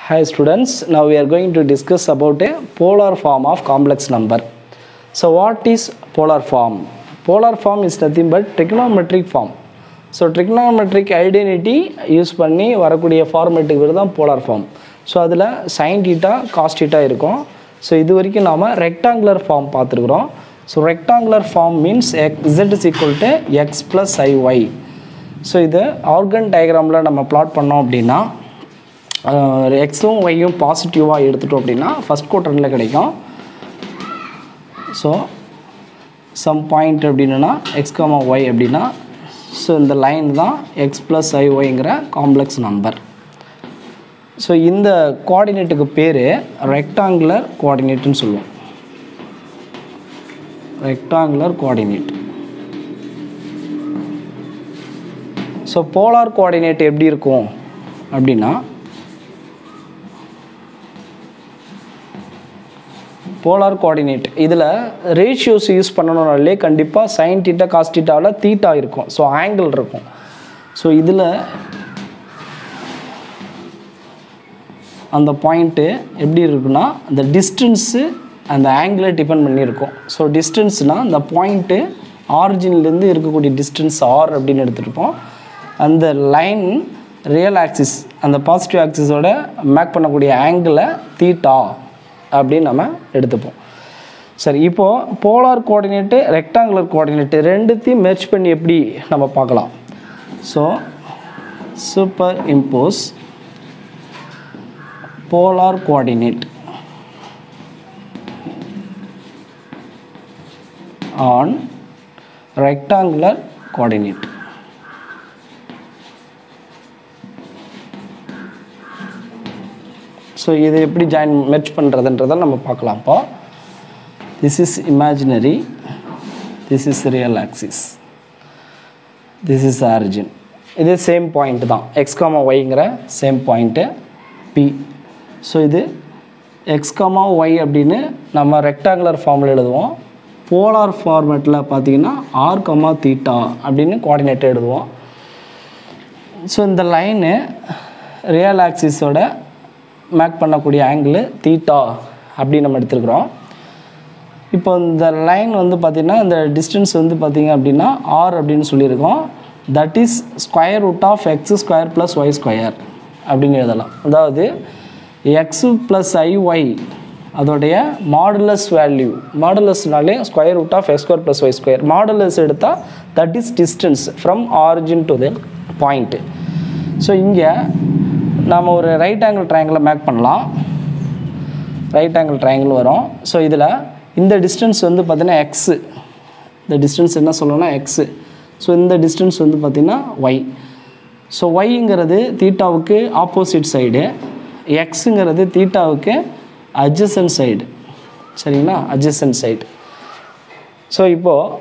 Hi students, now we are going to discuss about a polar form of complex number. So what is polar form? Polar form is nothing but trigonometric form. So trigonometric identity use பண்ணி வரக்கூடிய ஃபார்மேட்டுக்கு பேர் தான் polar form. So அதில் sin theta cos theta இருக்கும். So இது வரைக்கும் நாம் rectangular form பார்த்துருக்குறோம். So rectangular form means z is equal to x plus iy. So இது ஆர்கன் டயக்ராமில் நம்ம plot பண்ணோம் அப்படின்னா எக்ஸும் ஒய்யும் பாசிட்டிவாக எடுத்துட்டோம் அப்படின்னா ஃபஸ்ட் குவாட்ரண்ட்டில் கிடைக்கும். ஸோ சம் பாயிண்ட் அப்படின்னா எக்ஸ் காமா ஒய் அப்படின்னா ஸோ இந்த லைன் தான் எக்ஸ் ப்ளஸ் ஐ ஒய்ங்கிற காம்ப்ளெக்ஸ் நம்பர். ஸோ இந்த கோஆர்டினேட்டுக்கு பேர் ரெக்டாங்குலர் கோஆர்டினேட்டுன்னு சொல்லுவோம். Rectangular coordinate. So polar coordinate எப்படி இருக்கும் அப்படின்னா போலார் கோஆர்டினேட் இதில் ரேஷியோஸ் யூஸ் பண்ணணும்னாலே கண்டிப்பாக சைன் தீட்டா காஸ் தீட்டாவில் தீட்டா இருக்கும். ஸோ ஆங்கிள் இருக்கும். ஸோ இதில் அந்த பாயிண்ட்டு எப்படி இருக்குன்னா அந்த டிஸ்டன்ஸு அந்த ஆங்கிளை டிபெண்ட் பண்ணியிருக்கும். ஸோ டிஸ்டன்ஸ்னால் அந்த பாயிண்ட்டு ஆரிஜின்லேருந்து இருக்கக்கூடிய டிஸ்டன்ஸ் ஆர் அப்படின்னு எடுத்துருப்போம். அந்த லைன் ரியல் ஆக்சிஸ் அந்த பாசிட்டிவ் ஆக்சிஸோட மேக் பண்ணக்கூடிய ஆங்கிளை தீட்டா அப்படின்னு நம்ம எடுத்துப்போம். சரி, இப்போது போலார் கோஆர்டினேட்டு ரெக்டாங்குலர் கோஆர்டினேட்டு ரெண்டுத்தையும் மெர்ஜ் பண்ணி எப்படி நம்ம பார்க்கலாம். So superimpose polar coordinate on rectangular coordinate. So இது எப்படி மெர்ஜ் பண்ணுறதுன்றதை நம்ம பார்க்கலாம். இப்போ this is imaginary, this is real axis, this is origin. இது சேம் பாயிண்ட் தான் எக்ஸ் காமா ஒய்ங்கிற சேம் பாயிண்ட்டு பி. ஸோ இது எக்ஸ் காமா ஒய் அப்படின்னு நம்ம ரெக்டாங்குலர் ஃபார்மில் எழுதுவோம். போலார் ஃபார்மேட்டில் பார்த்தீங்கன்னா ஆர் காமா தீட்டா அப்படின்னு கோஆர்டினேட்டை எழுதுவோம். ஸோ இந்த லைனு ரியல் ஆக்சிஸோட மேக் பண்ணக்கூடிய ஆங்கிள் தீட்டா அப்படின்னு நம்ம எடுத்துருக்குறோம். இப்போ இந்த லைன் வந்து பார்த்திங்கன்னா இந்த டிஸ்டன்ஸ் வந்து பார்த்திங்க அப்படின்னா ஆர் அப்படின்னு சொல்லியிருக்கோம். That is square root of x square plus y square அப்படின்னு எழுதலாம். அதாவது எக்ஸு ப்ளஸ் ஐஒய் அதோடைய மாடுலஸ் வேல்யூ, மாடுலஸ்னாலே square root of x square plus y square. Modulus எடுத்தால் that is distance from origin to the point. So இங்கே நாம் ஒரு right angle ட்ரையாங்கிளை மேக் பண்ணலாம். ரைட் ஆங்கிள் ட்ரையாங்கிள் வரும். ஸோ இதில் இந்த டிஸ்டன்ஸ் வந்து பார்த்திங்கன்னா எக்ஸு, இந்த டிஸ்டன்ஸ் என்ன சொல்லணும்னா எக்ஸு. ஸோ இந்த டிஸ்டன்ஸ் வந்து பார்த்திங்கன்னா ஒய். ஸோ ஒய்ங்கிறது தீட்டாவுக்கு ஆப்போசிட் சைடு, எக்ஸுங்கிறது தீட்டாவுக்கு அட்ஜசன்ட் சைடு. சரிங்களா, அட்ஜசன்ட் சைடு. ஸோ இப்போது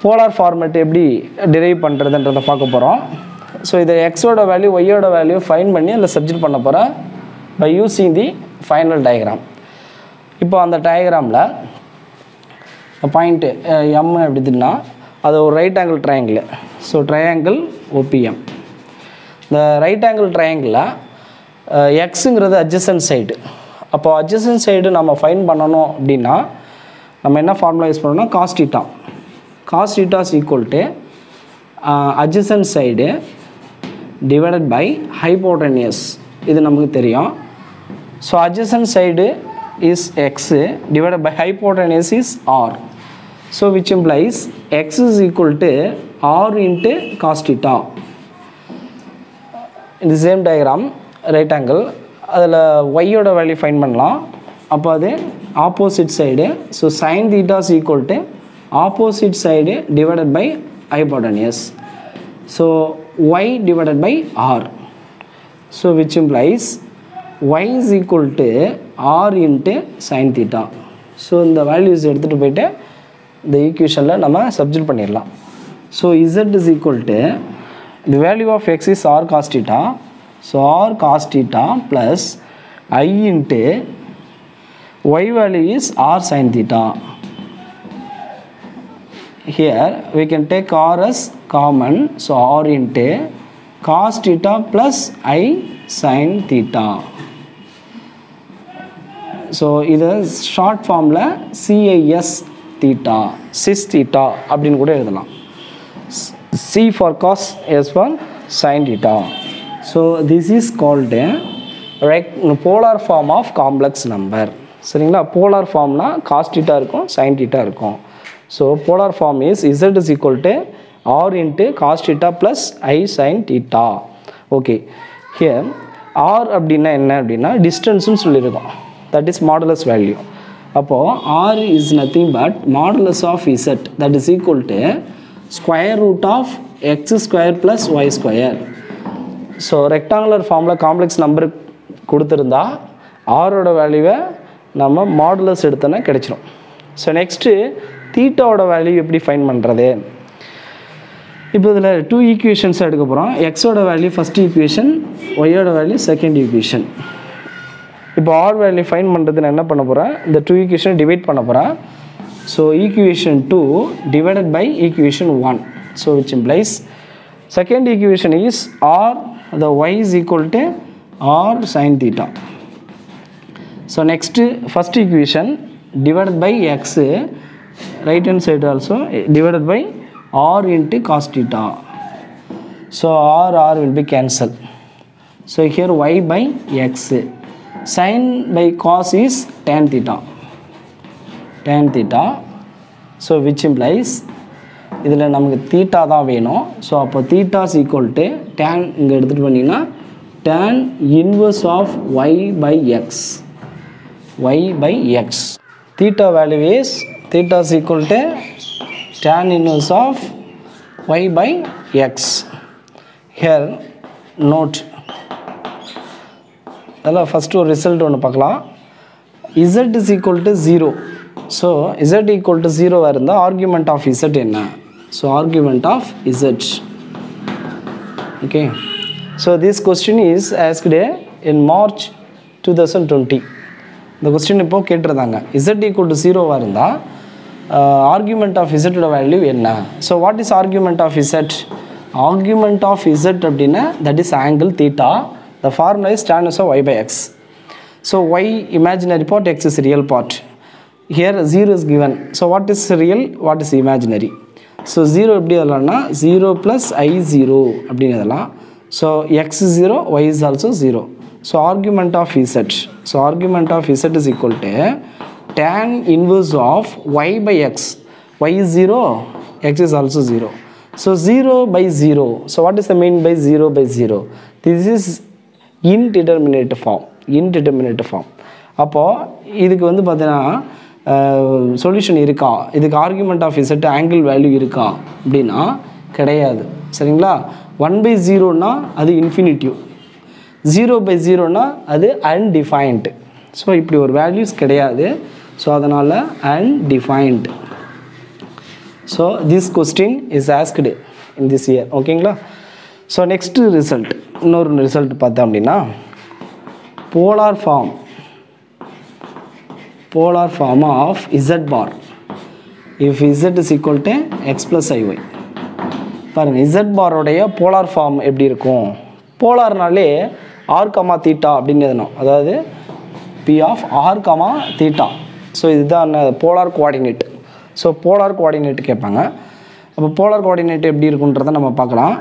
போலார் ஃபார்மேட் எப்படி டிரைவ் பண்ணுறதுன்றதை பார்க்க போகிறோம். ஸோ இதை எக்ஸோட வேல்யூ ஒய்யோட வேல்யூ ஃபைன் பண்ணி அதில் சப்ஜெக்ட் பண்ண போகிறேன் by using the final diagram. இப்போ அந்த டயக்ராமில் பாயிண்ட்டு எம் எப்படின்னா அது ஒரு right angle triangle. So triangle OPM. இந்த ரைட் ஆங்கிள் ட்ரையாங்கிளில் எக்ஸுங்கிறது அட்ஜசன்ட் சைடு. அப்போ அட்ஜசன்ட் சைடு நம்ம ஃபைன் பண்ணணும் அப்படின்னா நம்ம என்ன ஃபார்முலா யூஸ் பண்ணோம்னா cos theta. Cos theta is equal to adjacent side divided by hypotenuse. இது நமக்கு தெரியும். So adjacent side is x divided by hypotenuse is r. So which implies x is equal to r into cos theta. In the same diagram right angle அதில் y-ஓட value fine பண்ணலாம். அப்போ அது opposite side. So sin theta is equal to opposite side divided by hypotenuse. So y divided by r. So which implies y is equal to r into sin theta. So இந்த values எடுத்துகிட்டு போயிட்டு இந்த ஈக்குவேஷனில் நம்ம subject பண்ணிடலாம். So z is equal to the value of x is r cos theta. So r cos theta plus I into y value is r sin theta. Here we can take r as common. So r into cos theta plus I sin theta. So இதை short ஃபார்மில் CIS theta, cis theta அப்படின்னு கூட எழுதலாம். C for cos, S for sin theta. So this is called a polar form of complex number. சரிங்களா? Polar ஃபார்ம்னா cos theta இருக்கும், sin theta இருக்கும். So polar form is Z is equal to R into cos theta plus I sin theta. Okay, here R அப்படின்னா என்ன அப்படின்னா டிஸ்டன்ஸ்னு சொல்லியிருக்கோம். That is modulus value. அப்போது R is nothing but modulus of Z, that is equal to square root of x square plus y square. So rectangular ஃபார்மில் complex number கொடுத்துருந்தா ஆரோட வேல்யூவை நம்ம மாடுலஸ் எடுத்தோன்னா கிடைச்சிரும். ஸோ நெக்ஸ்ட்டு தீட்டாவோட வேல்யூ எப்படி fine பண்ணுறது? இப்போ இதில் 2 ஈக்குவேஷன்ஸ் எடுக்க போகிறோம். எக்ஸோட வேல்யூ ஃபஸ்ட் ஈக்குவேஷன், ஒய்யோட வேல்யூ செகண்ட் ஈக்குவேஷன். இப்போ ஆர் வேல்யூ ஃபைன் பண்ணுறது நான் என்ன பண்ண போகிறேன்? இந்த 2 ஈக்குவேஷனை டிவைட் பண்ண போகிறேன். So equation 2 divided by equation 1. So which implies second equation is r, the y is equal to r sin theta. So next first equation divided by x, right hand side also divided by r into cos theta. So r will be cancelled. So here y by x, sin by cos is tan theta, tan theta. So which implies இதில் நமக்கு theta தான் வேணும். So அப்போ theta is equal to tan, இங்கே எடுத்துகிட்டு பண்ணிங்கன்னா tan inverse of y by x, y by x. Theta value is theta is equal to tan inverse of y by x. Here note, அதில் first ஒரு result ஒன்று பார்க்கலாம். Z is equal to 0. So Z equal to 0 இருந்தால் argument of Z என்ன? So argument of Z. Okay, so this question is asked in March 2020. The question இப்போ கேட்டிருந்தாங்க, Z equal to 0 இருந்தால் argument of Z ஓட value என்ன? So what is argument of Z? Argument of Z அப்படின்னா that is angle theta. The formula is tan inverse of y by x. So y imaginary part, x is real part. Here 0 is given. So what is real, what is imaginary? So 0 எப்படி எழுதலாம்னா 0 + I0 அப்படின்னு எழுதலாம். So x is 0, y is also 0. So argument of Z, so argument of Z is equal to tan inverse of y by x. Y is 0, x is also 0. So 0 by 0. So what is the mean by 0 by 0? This is indeterminate form, indeterminate form. அப்போது இதுக்கு வந்து பார்த்தீங்கன்னா solution இருக்கா, இதுக்கு argument of Z angle value இருக்கா அப்படின்னா கிடையாது. சரிங்களா? 1/0னா அது இன்ஃபினிட்டிவ், 0/0னா அது அன்டிஃபைன்டு. ஸோ இப்படி ஒரு வேல்யூஸ் கிடையாது. ஸோ அதனால் undefined. So this question is asked in this year. ஓகேங்களா? ஸோ நெக்ஸ்ட்டு ரிசல்ட், இன்னொரு ரிசல்ட் பார்த்தோம் அப்படின்னா polar form, polar form of Z bar if Z is equal to x plus iy. பாருங்க, Z bar உடைய polar form எப்படி இருக்கும்? போலார்னாலே r, θ அப்படின்னு எழுதணும். அதாவது P of r, θ. ஸோ இதுதான் polar coordinate. So polar coordinate கேட்பாங்க. அப்போ போலார் கோஆர்டினேட் எப்படி இருக்குன்றதை நம்ம பார்க்கலாம்.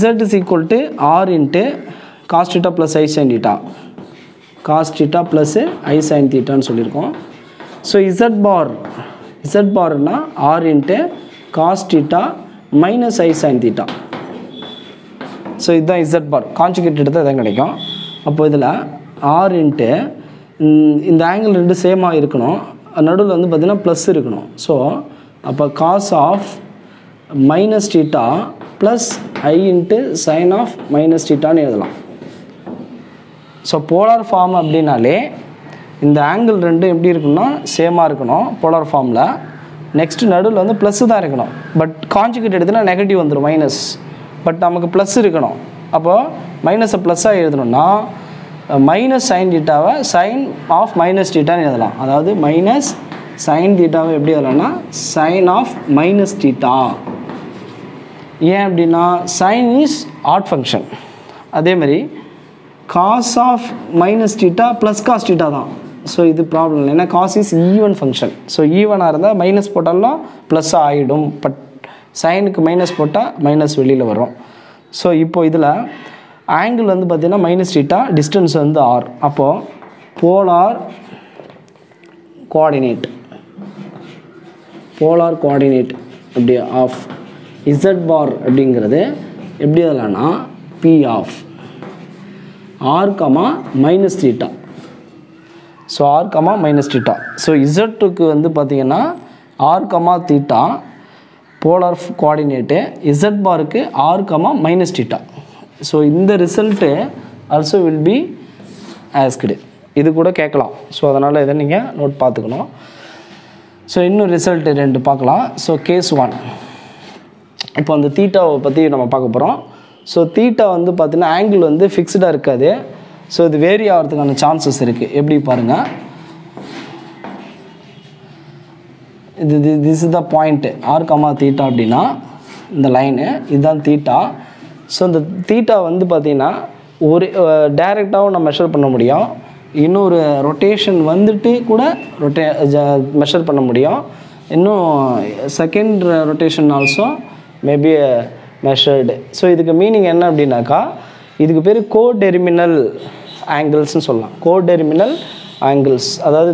Z is equal to r into cos θ plus I sin θ, cos θ plus I sin θன்னு சொல்லியிருக்கோம். ஸோ Z barனா r into cos θ minus I sin θ. So இதுதான் Z bar. கான்ஜுகேட் எடுத்தால் இதான் கிடைக்கும். அப்போ இதில் r into இந்த ஆங்கிள் ரெண்டு சேமாக இருக்கணும், நடுவில் வந்து பார்த்திங்கன்னா ப்ளஸ் இருக்கணும். ஸோ அப்போ cos of minus θ plus I into sin of minus θன்னு எழுதலாம். ஸோ போலார் ஃபார்ம் அப்படின்னாலே இந்த ஆங்கிள் ரெண்டும் எப்படி இருக்குன்னா சேமாக இருக்கணும் போலார் ஃபார்மில். நெக்ஸ்ட்டு நடுவில் வந்து ப்ளஸ்ஸு தான் இருக்கணும். பட் கான்ஜுகேட் எடுத்துனா நெகட்டிவ் வந்துடும், மைனஸ். பட் நமக்கு ப்ளஸ் இருக்கணும். அப்போது மைனஸை ப்ளஸ்ஸாக எழுதணும்னா மைனஸ் சைன் தீட்டாவை சைன் ஆஃப் மைனஸ் தீட்டான்னு எழுதலாம். அதாவது மைனஸ் சைன் தீட்டாவை எப்படி எழுதலாம்னா சைன் ஆஃப் மைனஸ் தீட்டா. ஏன் அப்படின்னா சைன் இஸ் ஆட் ஃபங்க்ஷன். அதே மாதிரி cos of minus theta plus cos theta தான். ஸோ இது ப்ராப்ளம் இல்லை, ஏன்னா cos is even function. So ஈவனாக இருந்தால் மைனஸ் போட்டாலும் ப்ளஸ் ஆகிடும், பட் சைனுக்கு மைனஸ் போட்டால் மைனஸ் வெளியில் வரும். ஸோ இப்போது இதில் ஆங்கிள் வந்து பார்த்திங்கன்னா மைனஸ் தீட்டா, டிஸ்டன்ஸ் வந்து ஆர். அப்போது போலார் கோஆர்டினேட் அப்படி ஆஃப் இசட் பார் அப்படிங்கிறது எப்படி அதெல்லாம்னா P of r comma minus theta. So r comma minus theta. So இசட்டுக்கு வந்து பார்த்திங்கன்னா r comma theta polar coordinate, z பாருக்கு R comma minus theta. So இந்த result also will be asked, இது கூட கேட்கலாம். ஸோ அதனால் இதை நீங்கள் நோட் பார்த்துக்கணும். ஸோ இன்னும் ரிசல்ட்டு 2 பார்க்கலாம். ஸோ கேஸ் 1, இப்போ அந்த தீட்டாவை பற்றி நம்ம பார்க்க போகிறோம். ஸோ தீட்டா வந்து பார்த்திங்கன்னா ஆங்கிள் வந்து ஃபிக்ஸ்டாக இருக்காது. ஸோ இது வேரி ஆகிறதுக்கான சான்சஸ் இருக்குது. எப்படி பாருங்கள், this is the point r comma theta அப்படின்னா இந்த லைனு இதுதான் தீட்டா. ஸோ இந்த தீட்டா வந்து பார்த்திங்கன்னா ஒரு டைரெக்டாகவும் நம்ம மெஷர் பண்ண முடியும், இன்னொரு ரொட்டேஷன் வந்துட்டு கூட மெஷர் பண்ண முடியும், இன்னும் second rotation also maybe measured. So இதுக்கு மீனிங் என்ன அப்படின்னாக்கா, இதுக்கு பேர் கோடெர்மினல் ஆங்கிள்ஸ்னு சொல்லலாம். கோடெர்மினல் ஆங்கிள்ஸ், அதாவது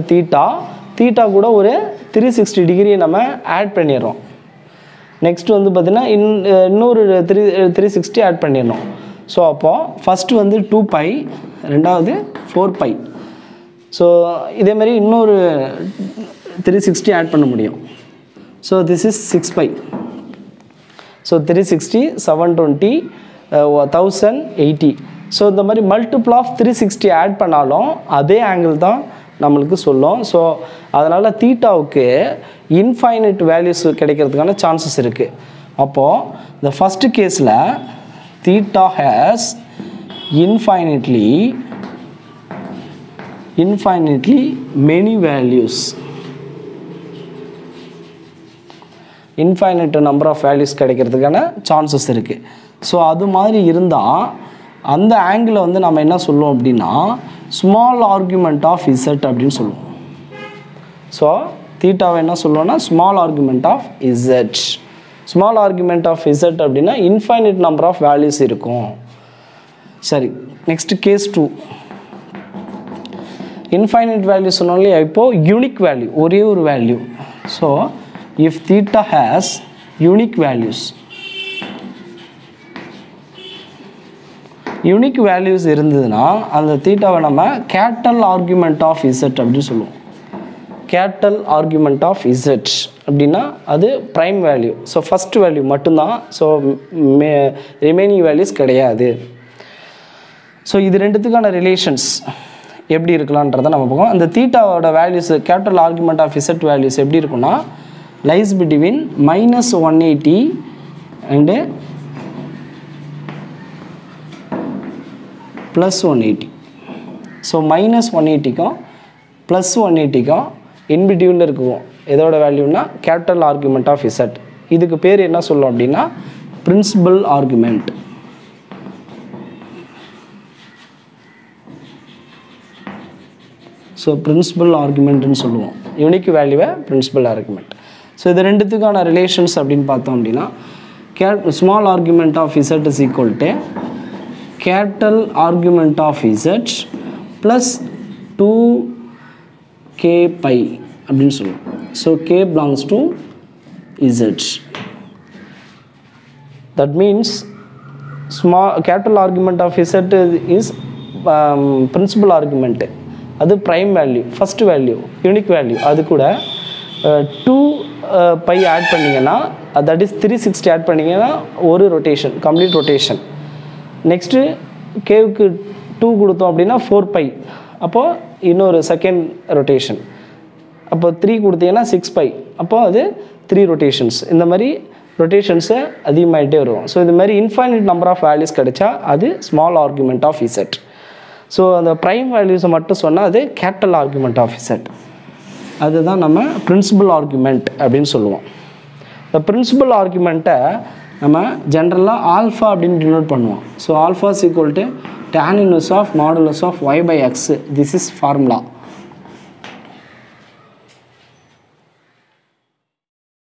தீட்டா கூட ஒரு 360 டிகிரி நம்ம ஆட் பண்ணிடுறோம். நெக்ஸ்ட் வந்து பார்த்திங்கன்னா இன்னொரு 360 ஆட் பண்ணிடணும். ஸோ அப்போது ஃபஸ்ட்டு வந்து 2π, ரெண்டாவது 4π. ஸோ இதேமாதிரி இன்னொரு 360 ஆட் பண்ண முடியும். So this is 6π. So 360, 720, 1080. So இந்த மாதிரி மல்டிபிள் ஆஃப் 360 ஆட் பண்ணாலும் அதே ஆங்கிள் தான் நம்மளுக்கு சொல்லும். ஸோ அதனால் தீட்டாவுக்கு இன்ஃபைனைட் வேல்யூஸ் கிடைக்கிறதுக்கான சான்சஸ் இருக்குது. அப்போது இந்த ஃபஸ்ட்டு கேஸில் theta has infinitely many values, infinite number of values கிடைக்கிறதுக்கான சான்சஸ் இருக்குது. ஸோ அது மாதிரி இருந்தால் அந்த ஆங்கிளை வந்து நம்ம என்ன சொல்லுவோம் அப்படின்னா ஸ்மால் ஆர்குமெண்ட் ஆஃப் இசட் அப்படின்னு சொல்லுவோம். ஸோ தீட்டாவை என்ன சொல்லுவோம்னா small argument of z. Small argument of z அப்படின்னா இன்ஃபைனைட் நம்பர் ஆஃப் வேல்யூஸ் இருக்கும். சரி, நெக்ஸ்ட் கேஸ் 2. இன்ஃபைனைட் வேல்யூ சொன்னாலே இப்போது யூனிக் வேல்யூ, ஒரே ஒரு value. So if theta has unique values, unique values இருந்ததுன்னா அந்த தீட்டாவை நம்ம கேட்டல் ஆர்குமெண்ட் ஆஃப் இசட் அப்படின்னு சொல்லுவோம். கேட்டல் ஆர்குமெண்ட் ஆஃப் இசட் அப்படின்னா அது prime value. So first value மட்டும்தான். ஸோ ரிமைனிங் வேல்யூஸ் கிடையாது. ஸோ இது ரெண்டுத்துக்கான ரிலேஷன்ஸ் எப்படி இருக்கலான்றதை நம்ம பார்க்கலாம். அந்த தீட்டாவோட values capital argument of z values எப்படி இருக்குன்னா லைஸ் பிட்வீன் -180 அண்டு +180. ஸோ -180க்கும் +180க்கும் இன்பிட்வீனில் இருக்கும். எதோட வேல்யூனா கேபிட்டல் ஆர்குமெண்ட் ஆஃப் இசட். இதுக்கு பேர் என்ன சொல்லும் அப்படின்னா பிரின்சிபல் ஆர்குமெண்ட். ஸோ பிரின்சிபல் ஆர்குமெண்ட்னு சொல்லுவோம். யூனிக் வேல்யூவை பிரின்சிபல் ஆர்குமெண்ட். ஸோ இது ரெண்டுத்துக்கான ரிலேஷன்ஸ் அப்படின்னு பார்த்தோம் அப்படின்னா small argument of z is equal to capital argument of z plus 2k pi அப்படின்னு சொல்லுவோம். So k belongs to z. That means capital argument of z is principal argument. அது prime value, first value, unique value. அது கூட 2π add பண்ணிங்கன்னா that is 360 add பண்ணிங்கன்னா ஒரு rotation, complete rotation. Next கேவுக்கு 2 கொடுத்தோம் அப்படின்னா 4π, அப்போது இன்னொரு செகண்ட் ரொட்டேஷன். அப்போ 3 கொடுத்தீங்கன்னா 6π, அப்போது அது 3 ரொட்டேஷன்ஸ். இந்த மாதிரி ரொட்டேஷன்ஸை அதிகமாகிட்டே வரும். ஸோ இது மாதிரி இன்ஃபைனைட் நம்பர் ஆஃப் வேல்யூஸ் கிடைச்சா அது small argument of z. So அந்த ப்ரைம் வேல்யூஸை மட்டும் சொன்னால் அது கேபிட்டல் ஆர்குமெண்ட் ஆஃப் இசட். அதுதான் நம்ம பிரின்சிபல் ஆர்குமெண்ட் அப்படின்னு சொல்லுவோம். இந்த பிரின்சிபல் ஆர்குமெண்ட்டை நம்ம ஜென்ரலாக ஆல்ஃபா அப்படின்னு டினோட் பண்ணுவோம். So alpha is equal to tan inverse of modulus of y by x. This is formula.